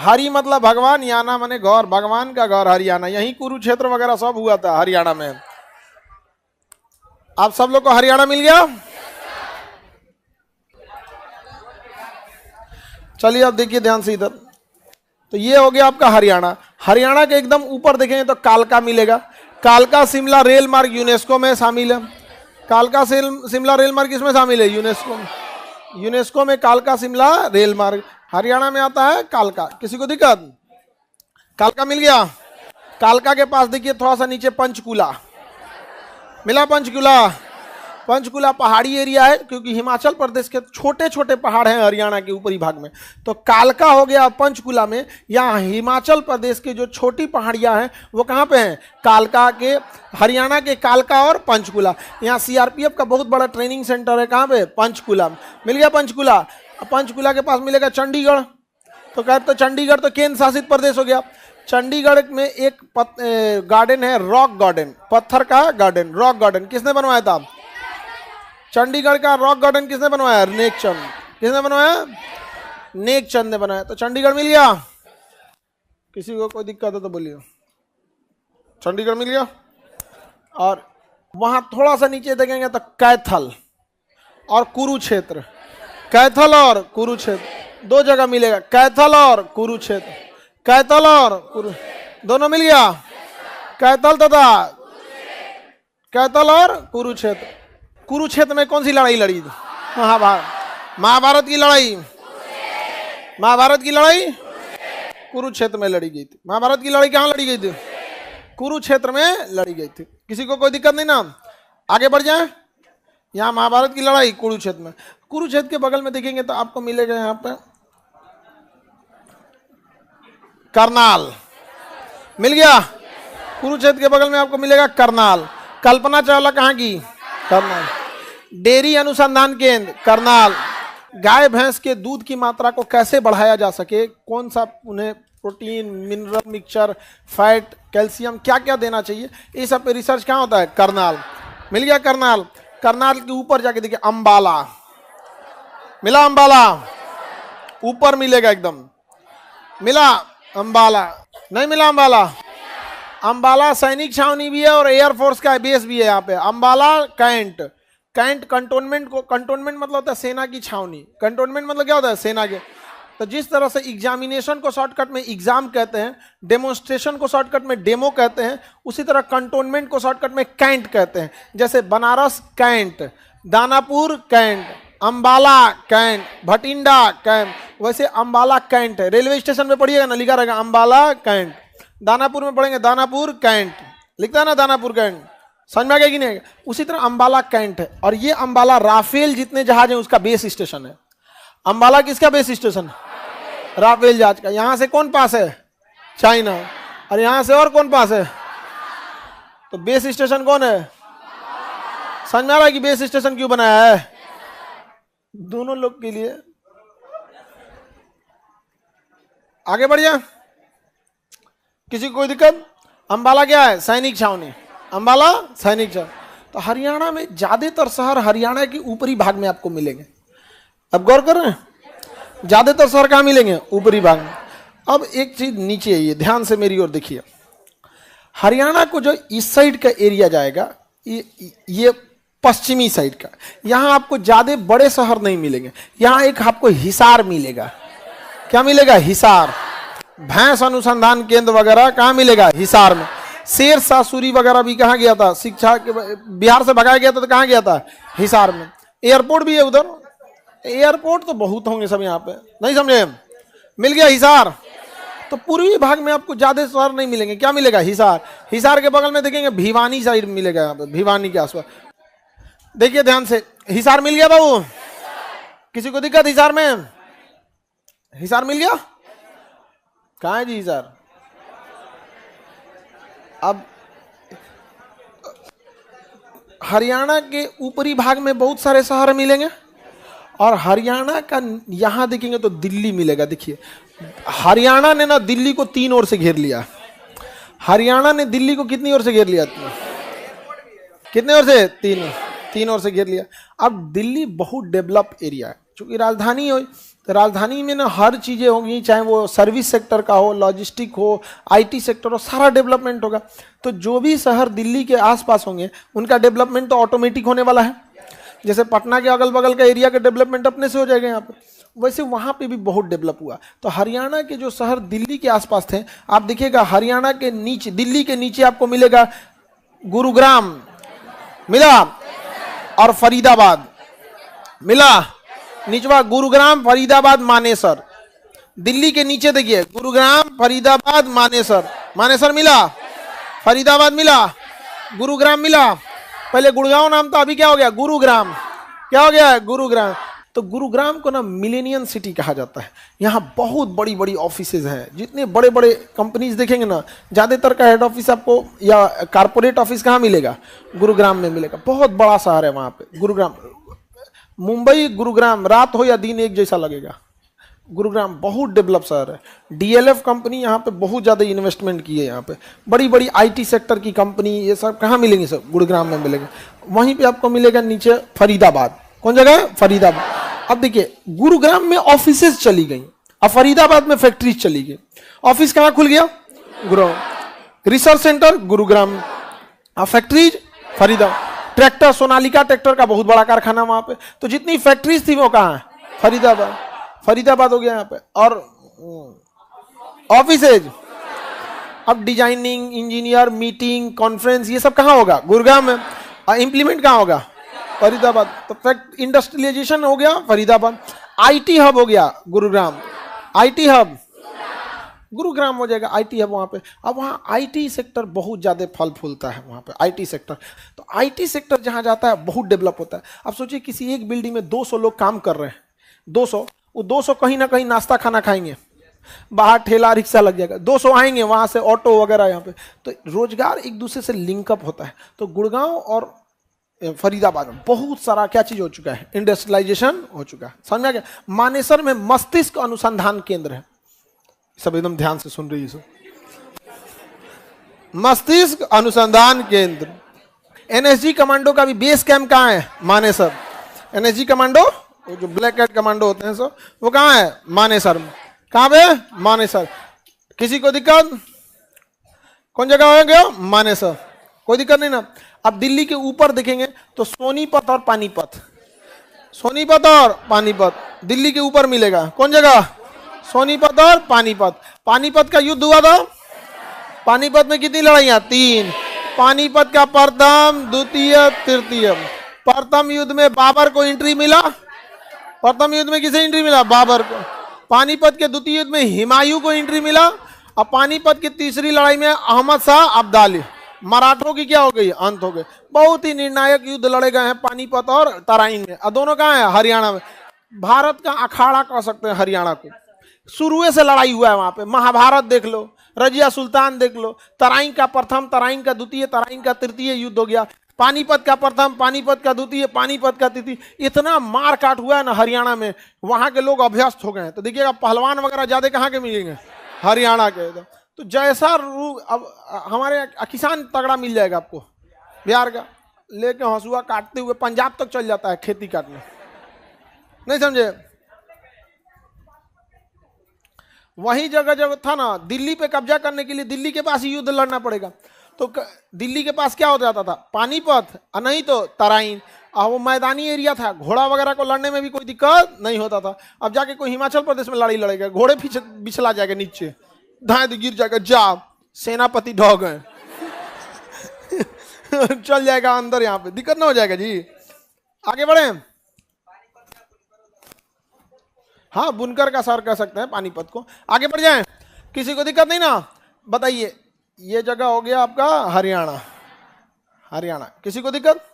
हरि मतलब भगवान, याना माने गौर, भगवान का गौर हरियाणा, यही कुरुक्षेत्र वगैरह सब हुआ था हरियाणा में। आप सब लोग को हरियाणा मिल गया। चलिए अब देखिए ध्यान से इधर, तो ये हो गया आपका हरियाणा। हरियाणा के एकदम ऊपर देखेंगे तो कालका मिलेगा। कालका शिमला रेल मार्ग यूनेस्को में शामिल है। कालका शिमला रेल मार्ग किसमें शामिल है? यूनेस्को में। यूनेस्को में कालका शिमला रेल मार्ग हरियाणा में आता है कालका। किसी को दिक्कत? कालका मिल गया। कालका के पास देखिए थोड़ा सा नीचे पंचकुला मिला। पंचकुला, पंचकुला पहाड़ी एरिया है, क्योंकि हिमाचल प्रदेश के छोटे छोटे पहाड़ हैं हरियाणा के ऊपरी भाग में। तो कालका हो गया पंचकुला में। यहाँ हिमाचल प्रदेश के जो छोटी पहाड़ियाँ हैं वो कहाँ पे हैं? कालका के, हरियाणा के कालका और पंचकुला। यहाँ सीआरपीएफ का बहुत बड़ा ट्रेनिंग सेंटर है। कहाँ पे? पंचकुला। मिल गया पंचकुला। पंचकुला के पास मिलेगा चंडीगढ़। तो कहते तो चंडीगढ़ तो केंद्र शासित प्रदेश हो गया। चंडीगढ़ में एक गार्डन है, रॉक गार्डन, पत्थर का गार्डन, रॉक गार्डन। किसने बनवाया था? चंडीगढ़ का रॉक गार्डन किसने बनवाया? नेकचंद। किसने बनवाया? नेकचंद ने बनाया। तो चंडीगढ़ मिल गया। किसी को कोई दिक्कत हो तो बोलिए। चंडीगढ़ मिल गया। और वहां थोड़ा सा नीचे देखेंगे तो कैथल और कुरुक्षेत्र। कैथल और कुरुक्षेत्र दो जगह मिलेगा। कैथल और कुरुक्षेत्र, कैथल और दोनों मिल गया। कैथल तथा कैथल और कुरुक्षेत्र। कुरुक्षेत्र में कौन सी लड़ाई लड़ी? महाभारत की लड़ाई। महाभारत की लड़ाई कुरुक्षेत्र में लड़ी गई थी। महाभारत की लड़ाई कहाँ लड़ी गई थी? कुरुक्षेत्र में लड़ी गई थी। किसी को कोई दिक्कत नहीं ना? आगे बढ़ जाए। यहाँ महाभारत की लड़ाई कुरुक्षेत्र में। कुरुक्षेत्र के बगल में देखेंगे तो आपको मिलेगा यहाँ पे करनाल। मिल गया। कुरुक्षेत्र के बगल में आपको मिलेगा करनाल। कल्पना चावला कहाँ की? करनाल। डेयरी अनुसंधान केंद्र करनाल। गाय भैंस के दूध की मात्रा को कैसे बढ़ाया जा सके, कौन सा उन्हें protein, mineral mixture, fat, calcium क्या क्या देना चाहिए, ये सब पे रिसर्च कहाँ होता है? करनाल। मिल गया करनाल। करनाल के ऊपर जाके देखिए अंबाला। मिला अंबाला? ऊपर मिलेगा एकदम। मिला अंबाला? नहीं मिला अंबाला? अंबाला सैनिक छावनी भी है और एयरफोर्स का बेस भी है यहाँ पे। अंबाला कैंट। कैंट कंटोनमेंट को, कंटोनमेंट मतलब होता है सेना की छावनी। कंटोनमेंट मतलब क्या होता है? सेना के। तो जिस तरह से एग्जामिनेशन को शॉर्टकट में एग्जाम कहते हैं, डेमोन्स्ट्रेशन को शॉर्टकट में डेमो कहते हैं, उसी तरह कंटोनमेंट को शॉर्टकट में कैंट कहते हैं। जैसे Banaras cantt, Danapur cantt, Ambala cantt, Bhatinda cantt, वैसे अंबाला कैंट है। रेलवे स्टेशन पे पढ़िएगा ना, लिखा रहेगा अंबाला कैंट। दानापुर में पढ़ेंगे दानापुर कैंट, लिखता है ना दानापुर कैंट। समझ में आ गया कि नहीं? उसी तरह अंबाला कैंट है। और ये अंबाला राफेल जितने जहाज हैं उसका बेस स्टेशन है। अंबाला किसका बेस स्टेशन? राफेल जहाज का। यहां से कौन पास है? चाइना। और यहां से और कौन पास है? तो बेस स्टेशन कौन है? समझ में आ रहा है कि बेस स्टेशन क्यों बनाया है? दोनों लोग के लिए। आगे बढ़ जा। किसी को कोई दिक्कत? अंबाला क्या है? सैनिक छावनी। अंबाला सैनिक छावनी। तो हरियाणा में ज्यादातर शहर हरियाणा के ऊपरी भाग में आपको मिलेंगे। अब गौर कर रहे हैं, ज्यादातर शहर कहाँ मिलेंगे? ऊपरी भाग में। अब एक चीज नीचे है, ये ध्यान से मेरी ओर देखिए। हरियाणा को जो इस साइड का एरिया जाएगा, ये पश्चिमी साइड का, यहां आपको ज्यादा बड़े शहर नहीं मिलेंगे। यहां एक आपको हिसार मिलेगा। क्या मिलेगा? हिसार। भैंस अनुसंधान केंद्र वगैरह कहाँ मिलेगा? हिसार में। शेर शाह सूरी वगैरह भी कहाँ गया था? शिक्षा के बिहार से भगाया गया था तो कहाँ गया था? हिसार में। एयरपोर्ट भी है उधर। एयरपोर्ट तो बहुत होंगे सब यहाँ पे, नहीं समझे? मिल गया हिसार। तो पूर्वी भाग में आपको ज्यादा शहर नहीं मिलेंगे। क्या मिलेगा? हिसार। हिसार के बगल में देखेंगे भिवानी साइड मिलेगा, यहाँ पे भिवानी के आसपास। देखिए ध्यान से, हिसार मिल गया बाबू? किसी को दिक्कत हिसार में? हिसार मिल गया? कहाँ है जी हिसार? अब हरियाणा के ऊपरी भाग में बहुत सारे शहर मिलेंगे और हरियाणा का यहां देखेंगे तो दिल्ली मिलेगा। देखिए हरियाणा ने ना दिल्ली को 3 ओर से घेर लिया। हरियाणा ने दिल्ली को कितनी ओर से घेर लिया? कितने ओर से? 3 ओर से घेर लिया। अब दिल्ली बहुत डेवलप एरिया है, चूंकि राजधानी हो तो राजधानी में ना हर चीज़ें होंगी, चाहे वो सर्विस सेक्टर का हो, लॉजिस्टिक हो, आईटी सेक्टर हो, सारा डेवलपमेंट होगा। तो जो भी शहर दिल्ली के आसपास होंगे उनका डेवलपमेंट तो ऑटोमेटिक होने वाला है। जैसे पटना के अगल बगल का एरिया का डेवलपमेंट अपने से हो जाएगा यहाँ पे, वैसे वहाँ पे भी बहुत डेवलप हुआ। तो हरियाणा के जो शहर दिल्ली के आसपास थे, आप देखिएगा हरियाणा के नीचे, दिल्ली के नीचे आपको मिलेगा गुरुग्राम मिला और फरीदाबाद मिला, निचवा गुरुग्राम फरीदाबाद मानेसर। दिल्ली के नीचे देखिए गुरुग्राम फरीदाबाद मानेसर, मानेसर मिला, फरीदाबाद मिला, गुरुग्राम मिला। पहले गुड़गांव नाम था, अभी क्या हो गया गुरुग्राम, क्या हो गया गुरुग्राम। तो गुरुग्राम को ना मिलेनियम सिटी कहा जाता है। यहाँ बहुत बड़ी बड़ी ऑफिसेज हैं, जितने बड़े बड़े कंपनीज देखेंगे ना, ज़्यादातर का हेड ऑफिस आपको या कारपोरेट ऑफिस कहाँ मिलेगा, गुरुग्राम में मिलेगा। बहुत बड़ा शहर है वहाँ पे गुरुग्राम। मुंबई गुरुग्राम रात हो या दिन एक जैसा लगेगा। गुरुग्राम बहुत डेवलप शहर है। डीएलएफ कंपनी यहाँ पे बहुत ज़्यादा इन्वेस्टमेंट की है। यहाँ पे बड़ी बड़ी आईटी सेक्टर की कंपनी, ये सब कहाँ मिलेंगी, सब गुरुग्राम में मिलेंगे। वहीं पे आपको मिलेगा नीचे फरीदाबाद। कौन जगह है, फरीदाबाद। अब देखिए गुरुग्राम में ऑफिसेज चली गई, अब फरीदाबाद में फैक्ट्रीज चली गई। ऑफिस कहाँ खुल गया, गुरुग्राम। रिसर्च सेंटर गुरुग्राम, अब factories Faridabad. Tractor, Sonalika tractor का बहुत बड़ा कारखाना वहां पे। तो जितनी फैक्ट्रीज थी वो कहाँ है, फरीदाबाद। फरीदाबाद हो गया यहाँ पे। और ऑफिसेज, अब डिजाइनिंग, इंजीनियर, मीटिंग, कॉन्फ्रेंस, ये सब कहाँ होगा, गुरुग्राम में। और इम्प्लीमेंट कहाँ होगा, फरीदाबाद। तो इंडस्ट्रियलाइजेशन हो गया फरीदाबाद। आईटी हब हो गया गुरुग्राम, आईटी हब गुरुग्राम हो जाएगा, आईटी हब वहाँ पे। अब वहाँ आईटी सेक्टर बहुत ज़्यादा फल फूलता है वहाँ पे, आईटी सेक्टर। तो आईटी सेक्टर जहाँ जाता है बहुत डेवलप होता है। अब सोचिए किसी एक बिल्डिंग में 200 लोग काम कर रहे हैं, 200, वो 200 कहीं ना कहीं नाश्ता खाना खाएंगे, बाहर ठेला रिक्शा लग जाएगा, 200 आएंगे वहाँ से ऑटो वगैरह यहाँ पे। तो रोजगार एक दूसरे से लिंकअप होता है। तो गुड़गांव और फरीदाबाद में बहुत सारा क्या चीज हो चुका है, इंडस्ट्रियलाइजेशन हो चुका है। समझ में आ गया। मानेसर में मस्तिष्क अनुसंधान केंद्र है, सब एकदम ध्यान से सुन रही है। मस्तिष्क अनुसंधान केंद्र। एनएसजी कमांडो का भी बेस कैंप कहाँ है, मानेसर। एनएसजी कमांडो, वो जो ब्लैक कैट कमांडो होते हैं सब, वो कहाँ है, मानेसर में। कहाँ पे, मानेसर। किसी को दिक्कत, कौन जगह हो गया, मानेसर, कोई दिक्कत नहीं ना। अब दिल्ली के ऊपर देखेंगे तो सोनीपत और पानीपत, सोनीपत और पानीपत दिल्ली के ऊपर मिलेगा। कौन जगह, सोनीपत और पानीपत। पानीपत का युद्ध हुआ था, पानीपत में कितनी लड़ाइयां, 3। पानीपत का प्रथम, द्वितीय, तृतीय। प्रथम युद्ध में बाबर को एंट्री मिला, प्रथम युद्ध में किसे एंट्री मिला, बाबर को। पानीपत के द्वितीय युद्ध में हुमायूं को एंट्री मिला। और पानीपत की तीसरी लड़ाई में अहमद शाह अब्दाली, मराठों की क्या हो गई, अंत हो गए। बहुत ही निर्णायक युद्ध लड़े गए हैं पानीपत और तराइन में। और दोनों कहाँ है, हरियाणा में। भारत का अखाड़ा कह सकते हैं हरियाणा को। शुरू से लड़ाई हुआ है वहां पे। महाभारत देख लो, रजिया सुल्तान देख लो। तराइन का प्रथम, तराइन का द्वितीय, तराइन का तृतीय युद्ध हो गया। पानीपत का प्रथम, पानीपत का द्वितीय, पानीपत का तृतीय। इतना मार काट हुआ है ना हरियाणा में, वहां के लोग अभ्यस्त हो गए हैं। तो देखिएगा पहलवान वगैरह ज्यादा कहाँ के मिलेंगे, हरियाणा के। तो जैसा रूप, अब हमारे किसान तगड़ा मिल जाएगा आपको बिहार का, लेके हंसुआ काटते हुए पंजाब तक चल जाता है खेती काटने, नहीं समझे। वही जगह जब था ना, दिल्ली पे कब्जा करने के लिए दिल्ली के पास ही युद्ध लड़ना पड़ेगा। तो दिल्ली के पास क्या हो जाता था, पानीपत, और नहीं तो तराइन। और वो मैदानी एरिया था, घोड़ा वगैरह को लड़ने में भी कोई दिक्कत नहीं होता था। अब जाके कोई हिमाचल प्रदेश में लड़ाई लड़ेगा, घोड़े बिछला जाएगा नीचे, धाए गिर जाएगा, जा सेनापति ढह गए चल जाएगा अंदर, यहाँ पे दिक्कत ना हो जाएगा जी। आगे बढ़े। हाँ, बुनकर का सर कह सकते हैं पानीपत को। आगे बढ़ जाएं, किसी को दिक्कत नहीं ना। बताइए, ये जगह हो गया आपका हरियाणा, हरियाणा। किसी को दिक्कत,